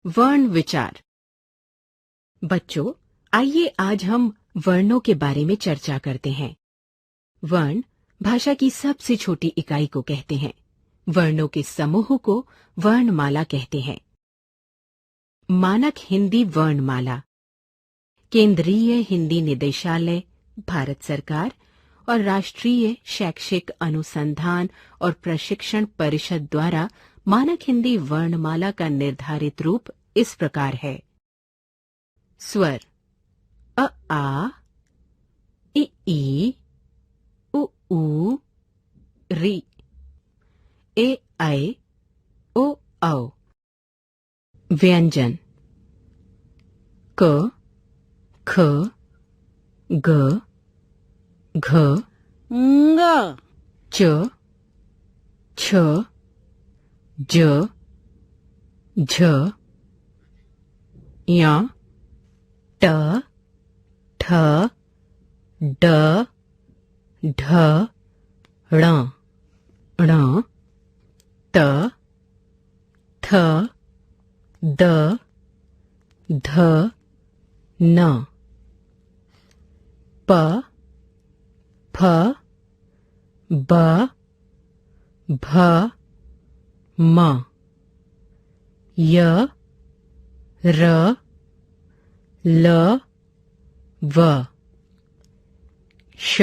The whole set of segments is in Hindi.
वर्ण विचार। बच्चों, आइए आज हम वर्णों के बारे में चर्चा करते हैं। वर्ण भाषा की सबसे छोटी इकाई को कहते हैं। वर्णों के समूह को वर्णमाला कहते हैं। मानक हिंदी वर्णमाला केंद्रीय हिंदी निदेशालय, भारत सरकार और राष्ट्रीय शैक्षिक अनुसंधान और प्रशिक्षण परिषद द्वारा मानक हिंदी वर्णमाला का निर्धारित रूप इस प्रकार है। स्वर अ आ, इ ई, उ ऊ, रि, ए ऐ, ओ औ। व्यंजन क, ख, ग, घ, ng, च, छ, ज, झ, य, ट, ठ, ड, ढ, ण, ण, त, थ, द, ध, न, प, फ, ब, भ, म, य, र, ल, व, श,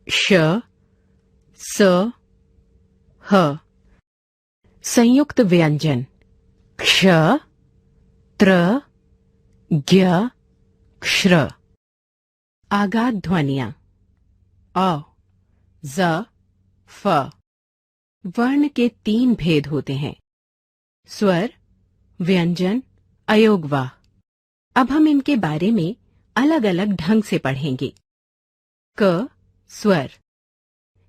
श, स, ह। संयुक्त व्यंजन क्ष, त्र, ज्ञ, क्ष्र। आघात ध्वनियां अ, ज, फ। वर्ण के 3 भेद होते हैं: स्वर, व्यंजन, अयोगवाह। अब हम इनके बारे में अलग अलग ढंग से पढ़ेंगे। क, स्वर।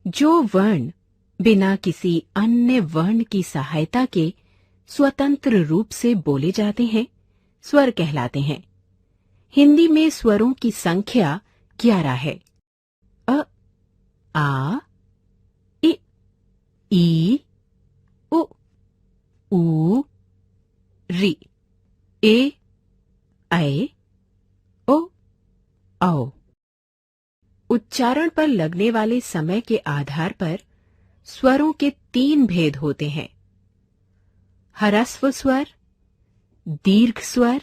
जो वर्ण बिना किसी अन्य वर्ण की सहायता के स्वतंत्र रूप से बोले जाते हैं, स्वर कहलाते हैं। हिंदी में स्वरों की संख्या 11 है। अ, आ, इ, ई, उ, ऊ, रि, ए, ऐ, ओ, औ। उच्चारण पर लगने वाले समय के आधार पर स्वरों के 3 भेद होते हैं: ह्रस्व स्वर, दीर्घ स्वर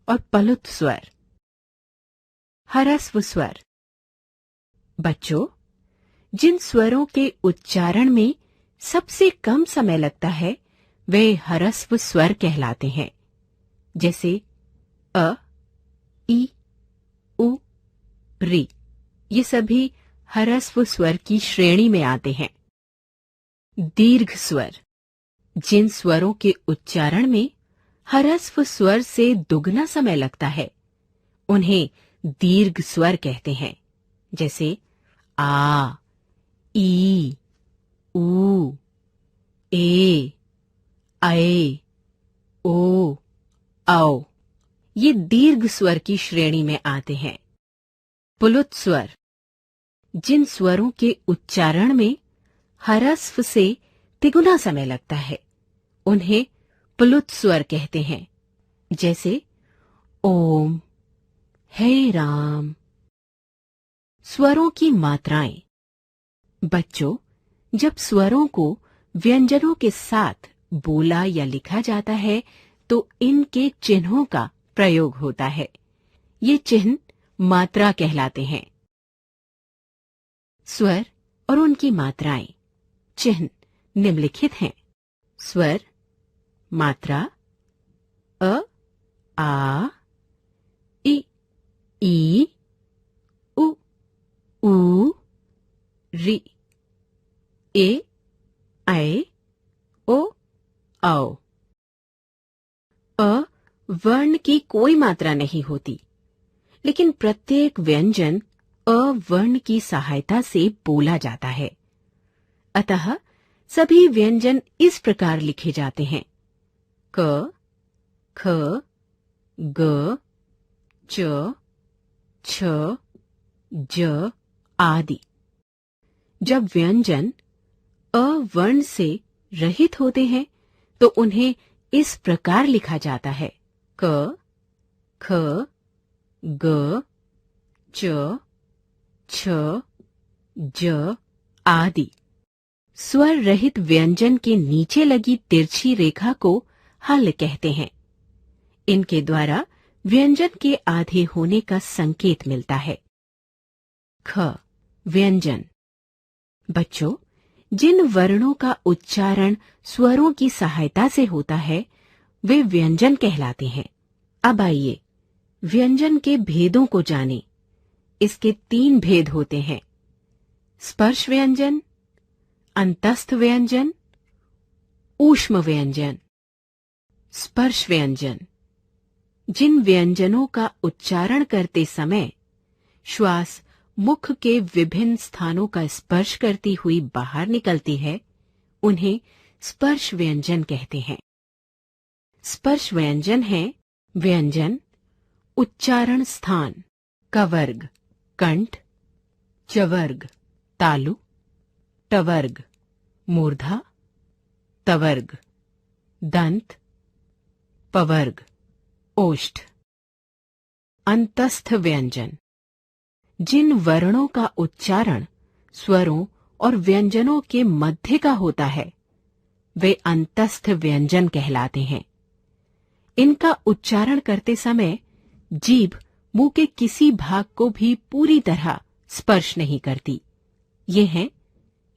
और पलुत स्वर। ह्रस्व स्वर। बच्चों, जिन स्वरों के उच्चारण में सबसे कम समय लगता है वे ह्रस्व स्वर कहलाते हैं। जैसे अ, ई, उ, रि। ये सभी ह्रस्व स्वर की श्रेणी में आते हैं। दीर्घ स्वर। जिन स्वरों के उच्चारण में ह्रस्व स्वर से दुगना समय लगता है उन्हें दीर्घ स्वर कहते हैं। जैसे आ, ई, ऊ, ए, ऐ, ओ, औ। ये दीर्घ स्वर की श्रेणी में आते हैं। पुलुत स्वर। जिन स्वरों के उच्चारण में ह्रस्व से तिगुना समय लगता है उन्हें पुलुत स्वर कहते हैं। जैसे ओम, हे राम। स्वरों की मात्राएं। बच्चों, जब स्वरों को व्यंजनों के साथ बोला या लिखा जाता है तो इनके चिन्हों का प्रयोग होता है। ये चिन्ह मात्रा कहलाते हैं। स्वर और उनकी मात्राएं। चिन्ह निम्नलिखित हैं: स्वर, मात्रा अ, आ, इ, ई, उ, ऊ, रि, ए, ऐ, ओ, औ। अ वर्ण की कोई मात्रा नहीं होती, लेकिन प्रत्येक व्यंजन अ वर्ण की सहायता से बोला जाता है। अतः सभी व्यंजन इस प्रकार लिखे जाते हैं: क, ख, ग, च, छ, ज आदि। जब व्यंजन अ वर्ण से रहित होते हैं तो उन्हें इस प्रकार लिखा जाता है: क, ख, ग, च, छ, ज आदि। स्वर रहित व्यंजन के नीचे लगी तिरछी रेखा को हल कहते हैं। इनके द्वारा व्यंजन के आधे होने का संकेत मिलता है। ख, व्यंजन। बच्चों, जिन वर्णों का उच्चारण स्वरों की सहायता से होता है वे व्यंजन कहलाते हैं। अब आइए व्यंजन के भेदों को जानें। इसके 3 भेद होते हैं: स्पर्श व्यंजन, अंतस्थ व्यंजन, ऊष्म व्यंजन। स्पर्श व्यंजन जिन व्यंजनों का उच्चारण करते समय श्वास मुख के विभिन्न स्थानों का स्पर्श करती हुई बाहर निकलती है, उन्हें स्पर्श व्यंजन कहते हैं। स्पर्श व्यंजन है व्यंजन, उच्चारण स्थान, कवर्ग, कंठ, चवर्ग, तालु, टवर्ग, मूर्धा, तवर्ग, दंत, पवर्ग, ओष्ठ। अंतस्थ व्यंजन जिन वर्णों का उच्चारण स्वरों और व्यंजनों के मध्य का होता है वे अंतस्थ व्यंजन कहलाते हैं। इनका उच्चारण करते समय जीभ मुंह के किसी भाग को भी पूरी तरह स्पर्श नहीं करती। ये हैं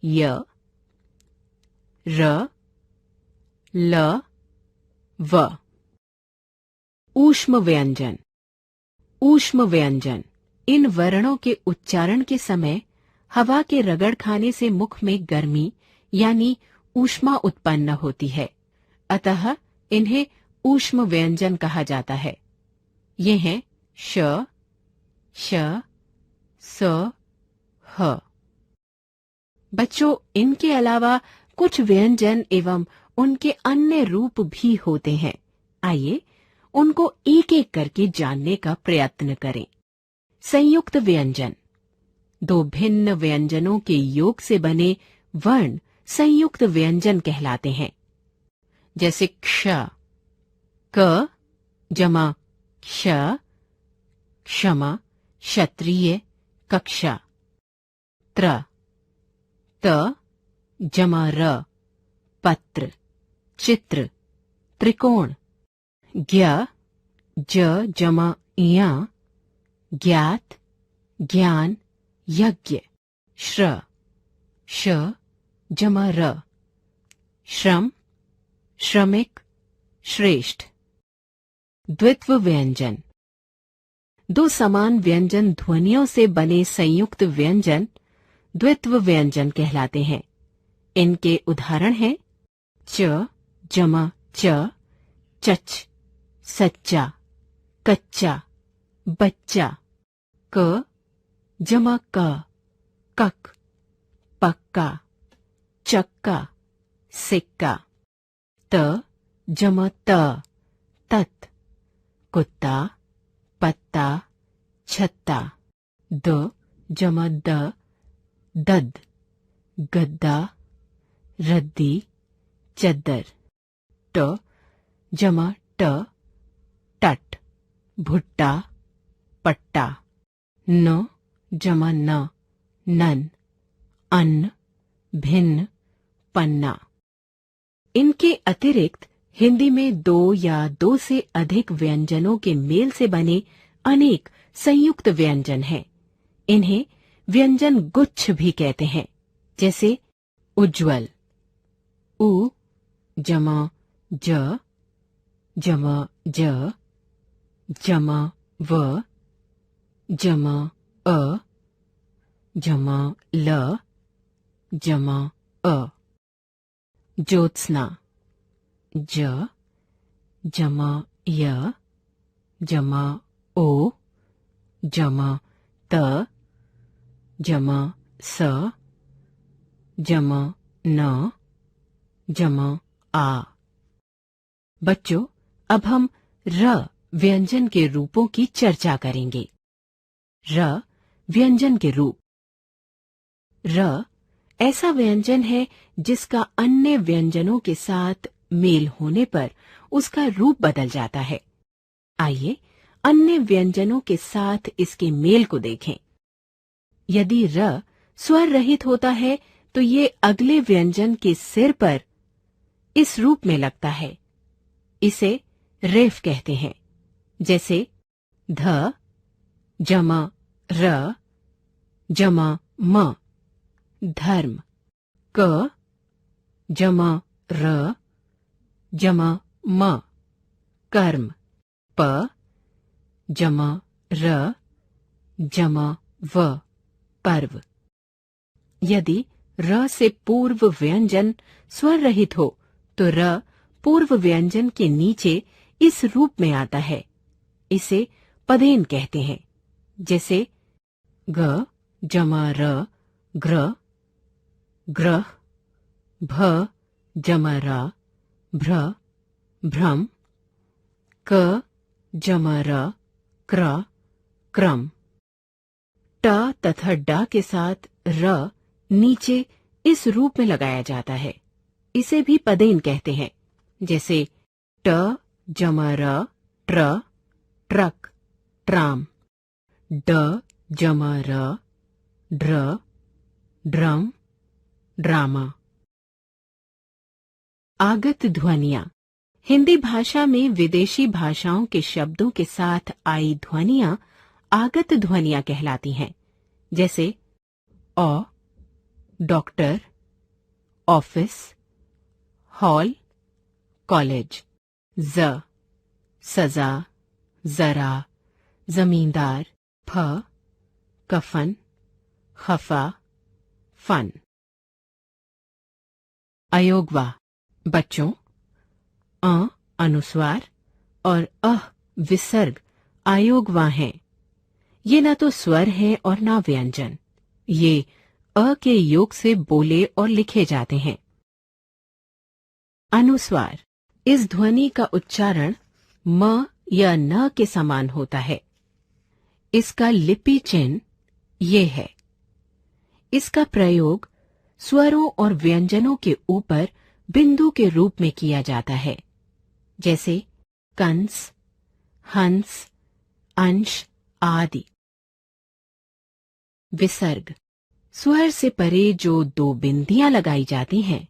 य, र, ल, व। ऊष्म व्यंजन। ऊष्म व्यंजन इन वर्णों के उच्चारण के समय हवा के रगड़ खाने से मुख में गर्मी यानी ऊष्मा उत्पन्न होती है, अतः इन्हें ऊष्म व्यंजन कहा जाता है। ये हैं श, श, स, ह। बच्चों, इनके अलावा कुछ व्यंजन एवं उनके अन्य रूप भी होते हैं। आइए उनको एक एक करके जानने का प्रयत्न करें। संयुक्त व्यंजन 2 भिन्न व्यंजनों के योग से बने वर्ण संयुक्त व्यंजन कहलाते हैं। जैसे क्ष, क जमा क्ष, क्षमा, क्षत्रिय, कक्षा। त्र, त जमा र, पत्र, चित्र, त्रिकोण। ज्ञ, ज जमा इया, ज्ञात, ज्ञान, यज्ञ। श्र, श जमा र, श्रम, श्रमिक, श्रेष्ठ। द्वित्व व्यंजन 2 समान व्यंजन ध्वनियों से बने संयुक्त व्यंजन द्वित्व व्यंजन कहलाते हैं। इनके उदाहरण हैं च जमा च, चच, सच्चा, कच्चा, बच्चा। क जमा क, कक, पक्का, चक्का, सिक्का। त जमा त, तत्, कुत्ता, पत्ता, छत्ता। द जमा द, दद, गद्दा, रद्दी, चद्दर। ट जमा ट, टट, भुट्टा, पट्टा। न जमा न, नन, अन्न, भिन्न, पन्ना। इनके अतिरिक्त हिंदी में 2 या 2 से अधिक व्यंजनों के मेल से बने अनेक संयुक्त व्यंजन हैं। इन्हें व्यंजन गुच्छ भी कहते हैं। जैसे उज्ज्वल, उ जमा ज, जमा ज, जमा व, जमा अ, जमा ल, जमा अ। ज्योत्स्ना, ज जमा य, जमा ओ, जमा त, जमा स, जमा न, जमा आ। बच्चों, अब हम र व्यंजन के रूपों की चर्चा करेंगे। र व्यंजन के रूप। र ऐसा व्यंजन है जिसका अन्य व्यंजनों के साथ मेल होने पर उसका रूप बदल जाता है। आइए अन्य व्यंजनों के साथ इसके मेल को देखें। यदि र स्वर रहित होता है तो ये अगले व्यंजन के सिर पर इस रूप में लगता है। इसे रेफ कहते हैं, जैसे ध जमा र जमा म, धर्म, क जमा र जमा म, कर्म, प जमा र जमा व, पर्व। यदि र से पूर्व व्यंजन स्वर रहित हो तो र पूर्व व्यंजन के नीचे इस रूप में आता है। इसे पदेन कहते हैं, जैसे ग जमा र ग्र, ग्रह, भ जमा र भ्र, भ्रम, क जमा र क्र, क्रम। ट तथा ड के साथ र नीचे इस रूप में लगाया जाता है। इसे भी पदेन कहते हैं, जैसे ट जमा र ट्र, ट्रक, ट्राम, ड जमा र ड्र, ड्रम, ड्रामा। आगत ध्वनियां। हिंदी भाषा में विदेशी भाषाओं के शब्दों के साथ आई ध्वनियां आगत ध्वनियां कहलाती हैं, जैसे औ, डॉक्टर, ऑफिस, हॉल, कॉलेज, ज, सजा, जरा, जमींदार, फ, कफन, खफा, फन। अयोगवा। बच्चों, अ अनुस्वार और अह विसर्ग अयोगवा हैं। ये न तो स्वर है और न व्यंजन। ये अ के योग से बोले और लिखे जाते हैं। अनुस्वार। इस ध्वनि का उच्चारण म या न के समान होता है। इसका लिपि चिन्ह ये है। इसका प्रयोग स्वरों और व्यंजनों के ऊपर बिंदु के रूप में किया जाता है, जैसे कंस, हंस, अंश आदि। विसर्ग। स्वर से परे जो दो बिंदियां लगाई जाती हैं,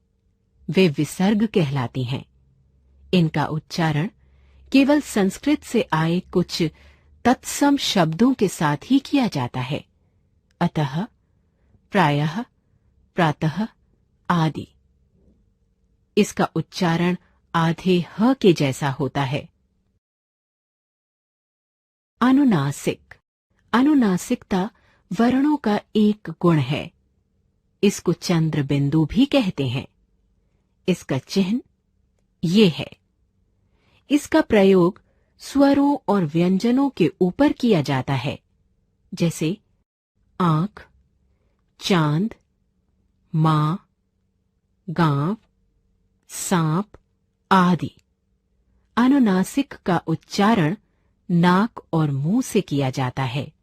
वे विसर्ग कहलाती हैं। इनका उच्चारण केवल संस्कृत से आए कुछ तत्सम शब्दों के साथ ही किया जाता है, अतः, प्रायः, प्रातः आदि। इसका उच्चारण आधे ह के जैसा होता है। अनुनासिक। अनुनासिकता वर्णों का एक गुण है। इसको चंद्र बिंदु भी कहते हैं। इसका चिन्ह ये है। इसका प्रयोग स्वरों और व्यंजनों के ऊपर किया जाता है, जैसे आंख, चांद, मां, गांव, सांप आदि। अनुनासिक का उच्चारण नाक और मुंह से किया जाता है।